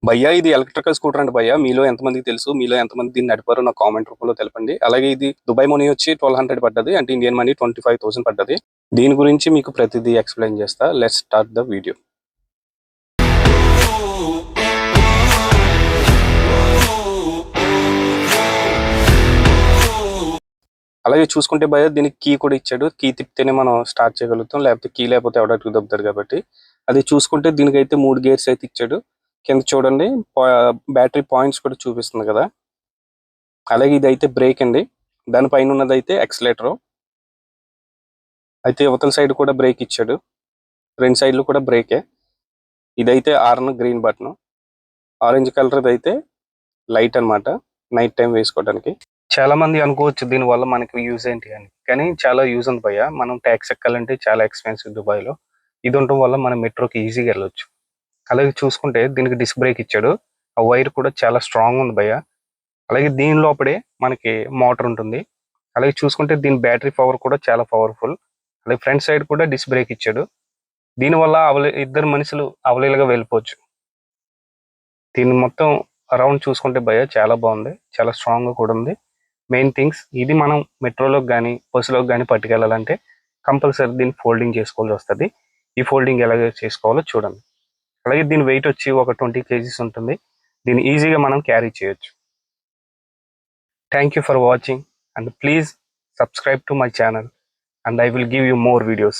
భయ్యా ఇది electrical scooter అండి భయ్యా. మీలో ఎంతమందికి తెలుసు, మీలో ఎంతమంది దీన్ని నడిపారో నాకు కామెంట్ రూపంలో తెలపండి. అలాగే ఇది దుబాయ్ మనీ వచ్చి 1200 పడ్డది, అంటే ఇండియన్ మనీ 25,000 పడ్డది. దీని గురించి మీకు ప్రతిదీ ఎక్స్ప్లెయిన్ చేస్తా. Let's start the video. అలాగే చూసుకుంటే భయ్య దీనికి కీ కూడా ఇచ్చాడు. కీ తిప్పితేనే మనం స్టార్ట్ చేయగలుగుతాం, లేకపోతే కీ లేకపోతే ఎవడట్టుకు దొబ్బుతారు కాబట్టి. అది చూసుకుంటే దీనికైతే 3 గేర్స్ అయితే ఇచ్చాడు. కింద చూడండి బ్యాటరీ పాయింట్స్ కూడా చూపిస్తుంది కదా. అలాగే ఇది అయితే బ్రేక్ అండి, దానిపైన ఉన్నది అయితే ఎక్సలేటర్. అయితే యువతల సైడ్ కూడా బ్రేక్ ఇచ్చాడు, రెండు సైడ్లు కూడా బ్రేకే. ఇదైతే ఆర్న్ గ్రీన్ బటన్, ఆరెంజ్ కలర్ అయితే లైట్ అన్నమాట, నైట్ టైం వేసుకోవడానికి. చాలా మంది అనుకోవచ్చు దీని వల్ల మనకి యూజ్ ఏంటి అని, కానీ చాలా యూజ్ ఉంది భయ్య. మనం ట్యాక్స్ ఎక్కాలంటే చాలా ఎక్స్పెన్సివ్ దుబాయ్లో. ఇది ఉండటం వల్ల మనం మెట్రోకి ఈజీగా వెళ్ళొచ్చు. అలాగే చూసుకుంటే దీనికి డిస్క్ బ్రేక్ ఇచ్చాడు. ఆ వైర్ కూడా చాలా స్ట్రాంగ్ ఉంది భయ్య. అలాగే దీని లోపడే మనకి మోటార్ ఉంటుంది. అలాగే చూసుకుంటే దీని బ్యాటరీ పవర్ కూడా చాలా పవర్ఫుల్. అలాగే ఫ్రంట్ సైడ్ కూడా డిస్క్ బ్రేక్ ఇచ్చాడు. దీనివల్ల ఇద్దరు మనుషులు అవలీలగా వెళ్ళిపోవచ్చు. దీన్ని మొత్తం అరౌండ్ చూసుకుంటే భయ్య చాలా బాగుంది, చాలా స్ట్రాంగ్గా కూడా ఉంది. మెయిన్ థింగ్స్ ఇది మనం మెట్రోలోకి కానీ బస్సులోకి కానీ పట్టుకెళ్ళాలంటే కంపల్సరీ దీన్ని ఫోల్డింగ్ చేసుకోవాల్సి వస్తుంది. ఈ ఫోల్డింగ్ ఎలాగ చేసుకోవాలో చూడండి. అలాగే దీని వెయిట్ వచ్చి ఒక 20 kgs ఉంటుంది. దీన్ని ఈజీగా మనం క్యారీ చేయొచ్చు. Thank you for watching and please subscribe to my channel and I will give you more videos.